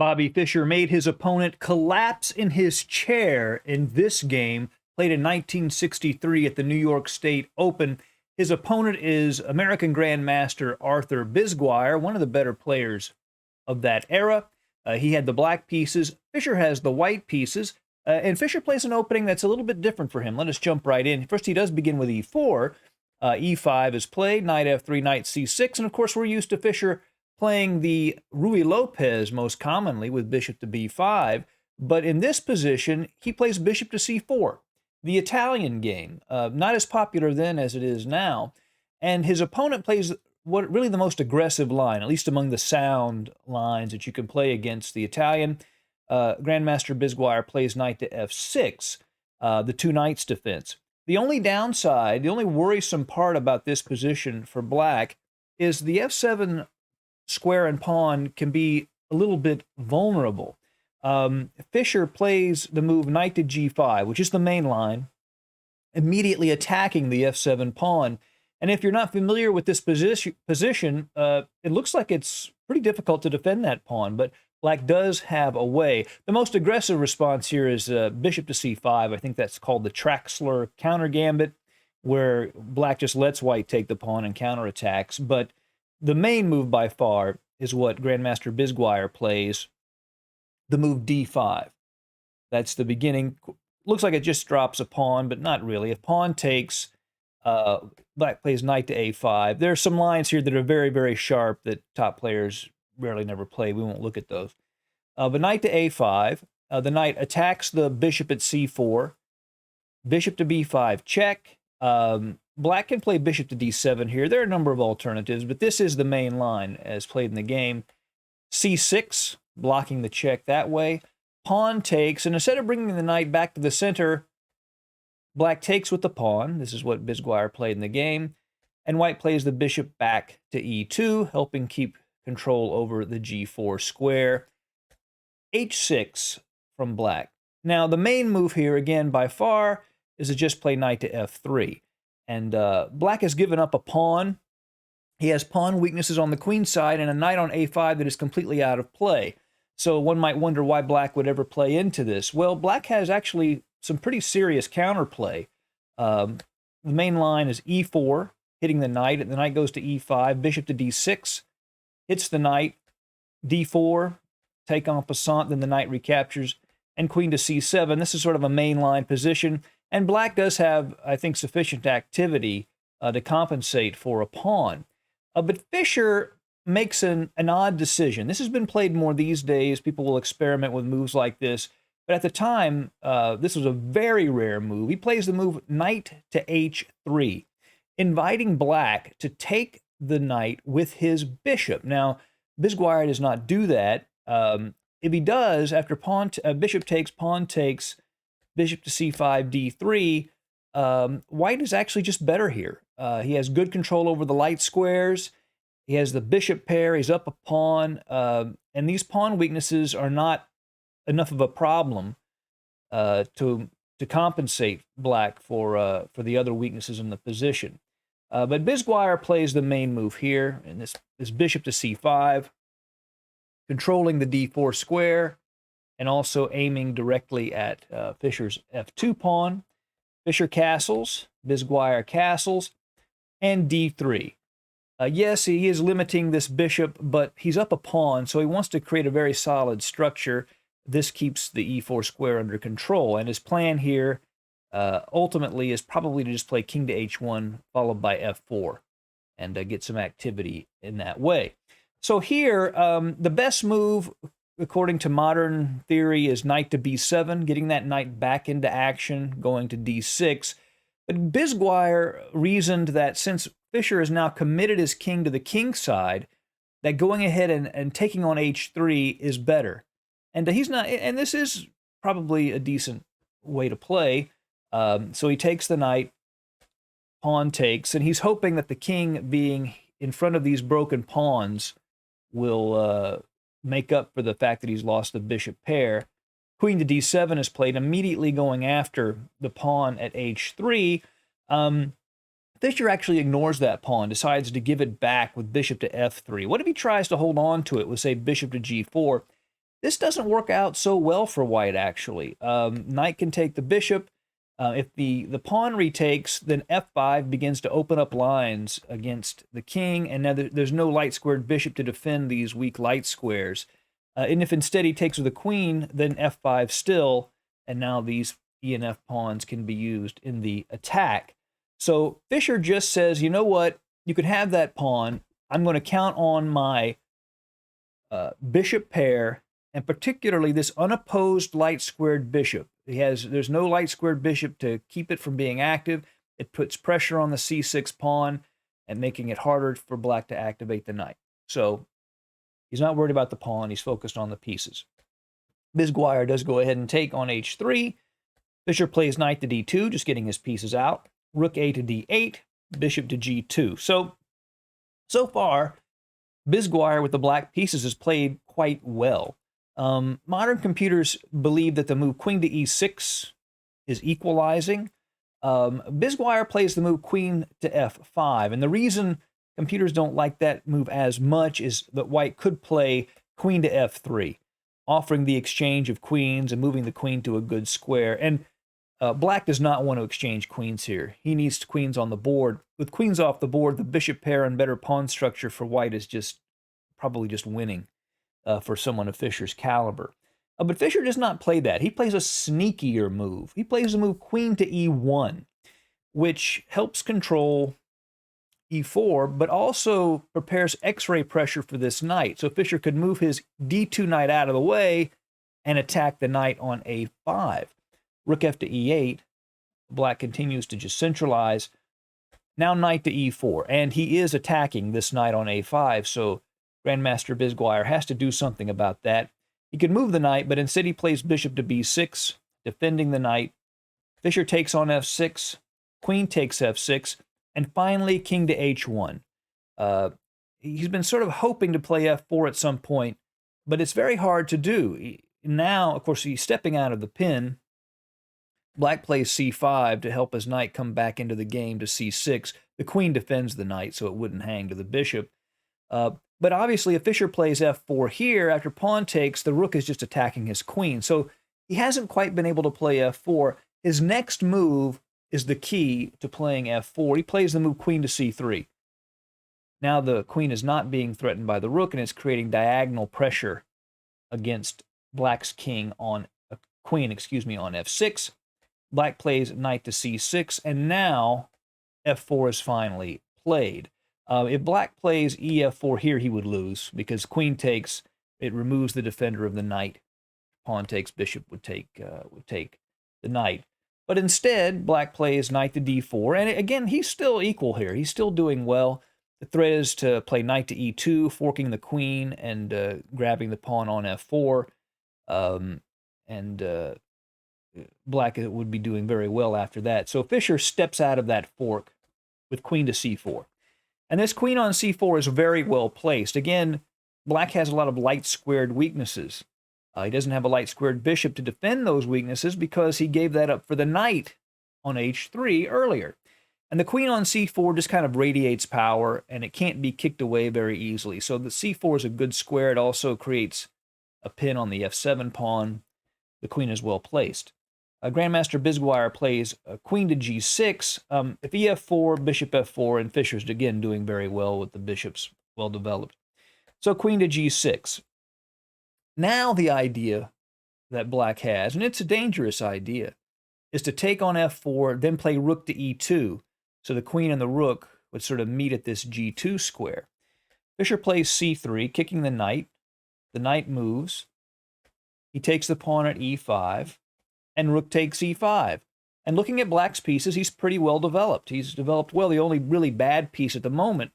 Bobby Fischer made his opponent collapse in his chair in this game, played in 1963 at the New York State Open. His opponent is American Grandmaster Arthur Bisguier, one of the better players of that era. He had the black pieces. Fischer has the white pieces. And Fischer plays an opening that's a little bit different for him. Let us jump right in. First, he does begin with e4. E5 is played, knight f3, knight c6. And of course, we're used to Fischer playing the Ruy Lopez most commonly with bishop to b5. But in this position, he plays bishop to c4, the Italian game. Not as popular then as it is now. And his opponent plays what really the most aggressive line, at least among the sound lines that you can play against the Italian. Grandmaster Bisguier plays knight to f6, the two knights defense. The only downside, the only worrisome part about this position for black is the f7 square and pawn can be a little bit vulnerable. Fischer plays the move knight to g5, which is the main line, immediately attacking the f7 pawn. And if you're not familiar with this position, it looks like it's pretty difficult to defend that pawn, but black does have a way. The most aggressive response here is bishop to c5. I think that's called the Traxler counter gambit, where black just lets white take the pawn and counterattacks. But the main move by far is what Grandmaster Bisguier plays, the move d5. That's the beginning. Looks like it just drops a pawn, but not really. If pawn takes, black plays knight to a5. There are some lines here that are very, very sharp that top players rarely never play. We won't look at those. But knight to a5. The knight attacks the bishop at c4. Bishop to b5 check. Black can play bishop to d7 here. There are a number of alternatives, but this is the main line as played in the game. c6, blocking the check that way. Pawn takes, and instead of bringing the knight back to the center, black takes with the pawn. This is what Bisguier played in the game. And white plays the bishop back to e2, helping keep control over the g4 square. h6 from black. Now, the main move here, again, by far, is to just play knight to f3. And black has given up a pawn. He has pawn weaknesses on the queen side and a knight on a5 that is completely out of play. So one might wonder why black would ever play into this. Well, black has actually some pretty serious counterplay. The main line is e4, hitting the knight. The knight goes to e5, bishop to d6, hits the knight, d4, take en passant, then the knight recaptures, and queen to c7. This is sort of a mainline position, and black does have, I think, sufficient activity to compensate for a pawn. But Fischer makes an odd decision. This has been played more these days. People will experiment with moves like this. But at the time, this was a very rare move. He plays the move knight to h3, inviting black to take the knight with his bishop. Now, Bisguier does not do that. If he does, after bishop takes, pawn takes, bishop to c5, d3, white is actually just better here. He has good control over the light squares. He has the bishop pair. He's up a pawn. And these pawn weaknesses are not enough of a problem to compensate black for the other weaknesses in the position. But Bisguier plays the main move here, and this bishop to c5, controlling the d4 square, and also aiming directly at Fischer's f2 pawn. Fischer castles, Bisguier castles, and d3. Yes, he is limiting this bishop, but he's up a pawn, so he wants to create a very solid structure. This keeps the e4 square under control, and his plan here ultimately is probably to just play king to h1 followed by f4 and get some activity in that way. So here, the best move, according to modern theory, is knight to b7, getting that knight back into action, going to d6. But Bisguier reasoned that since Fischer has now committed his king to the king side, that going ahead and taking on h3 is better. And he's not, and this is probably a decent way to play. So he takes the knight, pawn takes, and he's hoping that the king being in front of these broken pawns will make up for the fact that he's lost the bishop pair. Queen to d7 is played, immediately going after the pawn at h3. Fischer actually ignores that pawn, decides to give it back with bishop to f3. What if he tries to hold on to it with, say, bishop to g4? This doesn't work out so well for white, actually. Knight can take the bishop. If the pawn retakes, then f5 begins to open up lines against the king, and now there's no light-squared bishop to defend these weak light squares. And if instead he takes with the queen, then f5 still, and now these e and f pawns can be used in the attack. So Fischer just says, you know what, you can have that pawn. I'm going to count on my bishop pair, and particularly this unopposed light-squared bishop. There's no light-squared bishop to keep it from being active. It puts pressure on the c6 pawn and making it harder for black to activate the knight. So he's not worried about the pawn. He's focused on the pieces. Bisguier does go ahead and take on h3. Fischer plays knight to d2, just getting his pieces out. Rook a to d8, bishop to g2. So far, Bisguier with the black pieces has played quite well. Modern computers believe that the move queen to e6 is equalizing. Bisguier plays the move queen to f5, and the reason computers don't like that move as much is that white could play queen to f3, offering the exchange of queens and moving the queen to a good square. And black does not want to exchange queens here. He needs queens on the board. With queens off the board, the bishop pair and better pawn structure for white is probably just winning for someone of Fischer's caliber. But Fischer does not play that. He plays a sneakier move. He plays the move queen to e1, which helps control e4, but also prepares x-ray pressure for this knight. So Fischer could move his d2 knight out of the way and attack the knight on a5. Rook f to e8. Black continues to just centralize. Now knight to e4, and he is attacking this knight on a5, so Grandmaster Bisguier has to do something about that. He could move the knight, but instead he plays bishop to b6, defending the knight. Fischer takes on f6, queen takes f6, and finally king to h1. He's been sort of hoping to play f4 at some point, but it's very hard to do. Now, of course, he's stepping out of the pin. Black plays c5 to help his knight come back into the game to c6. The queen defends the knight, so it wouldn't hang to the bishop. But obviously, if Fischer plays f4 here, after pawn takes, the rook is just attacking his queen. So he hasn't quite been able to play f4. His next move is the key to playing f4. He plays the move queen to c3. Now the queen is not being threatened by the rook, and it's creating diagonal pressure against black's king on queen, on f6. Black plays knight to c6, and now f4 is finally played. If black plays ef4 here, he would lose, because queen takes, it removes the defender of the knight. Pawn takes, bishop would take the knight. But instead, black plays knight to d4, and again, he's still equal here. He's still doing well. The threat is to play knight to e2, forking the queen and grabbing the pawn on f4. Black would be doing very well after that. So Fischer steps out of that fork with queen to c4. And this queen on c4 is very well placed. Again, black has a lot of light-squared weaknesses. He doesn't have a light-squared bishop to defend those weaknesses because he gave that up for the knight on h3 earlier. And the queen on c4 just kind of radiates power, and it can't be kicked away very easily. So the c4 is a good square. It also creates a pin on the f7 pawn. The queen is well placed. Grandmaster Bisguier plays queen to g6. If ef4, bishop f4, and Fischer's again doing very well with the bishops well developed. So queen to g6. Now the idea that black has, and it's a dangerous idea, is to take on f4, then play rook to e2. So the queen and the rook would sort of meet at this g2 square. Fischer plays c3, kicking the knight. The knight moves. He takes the pawn at e5. And rook takes e5. And looking at black's pieces, he's pretty well developed. He's developed well. The only really bad piece at the moment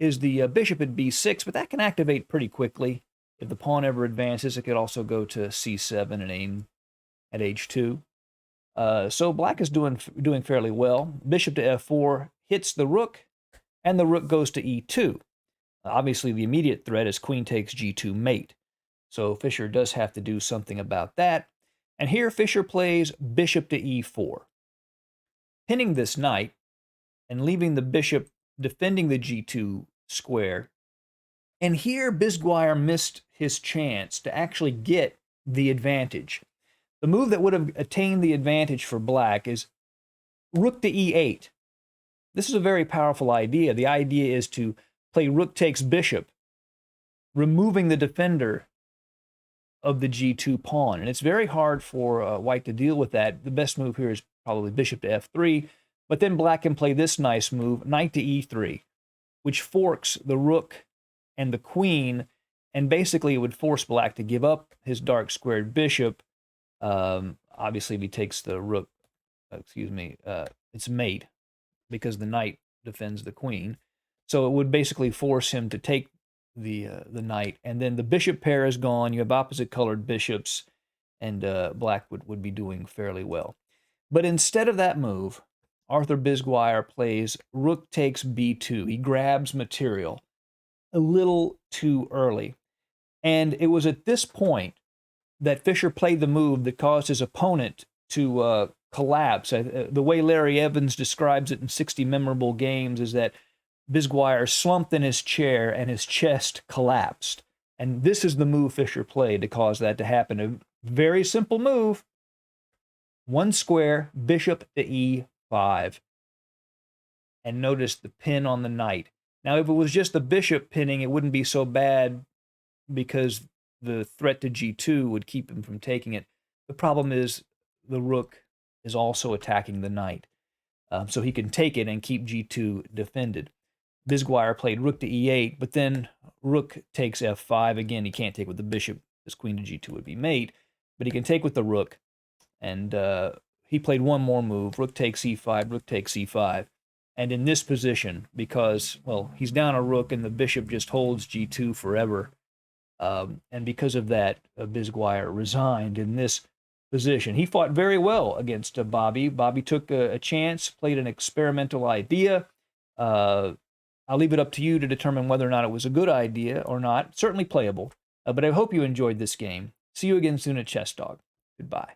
is the bishop at b6, but that can activate pretty quickly. If the pawn ever advances, it could also go to c7 and aim at h2. So black is doing fairly well. Bishop to f4 hits the rook, and the rook goes to e2. Obviously, the immediate threat is queen takes g2 mate. So Fischer does have to do something about that. And here Fischer plays bishop to e4, pinning this knight and leaving the bishop defending the g2 square. And here Bisguier missed his chance to actually get the advantage. The move that would have attained the advantage for black is rook to e8. This is a very powerful idea. The idea is to play rook takes bishop, removing the defender of the g2 pawn. And it's very hard for white to deal with that. The best move here is probably bishop to f3, but then black can play this nice move, knight to e3, which forks the rook and the queen, and basically it would force black to give up his dark squared bishop. Obviously, if he takes the rook, it's mate, because the knight defends the queen. So it would basically force him to take the knight, and then the bishop pair is gone. You have opposite colored bishops, and black would be doing fairly well. But instead of that move, Arthur Bisguier plays rook takes b2. He grabs material a little too early. And it was at this point that Fischer played the move that caused his opponent to collapse. The way Larry Evans describes it in 60 Memorable Games is that Bisguier slumped in his chair and his chest collapsed. And this is the move Fischer played to cause that to happen. A very simple move. One square, bishop to e5. And notice the pin on the knight. Now, if it was just the bishop pinning, it wouldn't be so bad because the threat to g2 would keep him from taking it. The problem is the rook is also attacking the knight. So he can take it and keep g2 defended. Bisguier played rook to e8, but then rook takes f5. Again, he can't take with the bishop, because queen to g2 would be mate, but he can take with the rook. And he played one more move, rook takes e5, rook takes e5. And in this position, because, well, he's down a rook and the bishop just holds g2 forever, and because of that, Bisguier resigned in this position. He fought very well against Bobby. Bobby took a chance, played an experimental idea. I'll leave it up to you to determine whether or not it was a good idea or not. Certainly playable, but I hope you enjoyed this game. See you again soon at Chess Dog. Goodbye.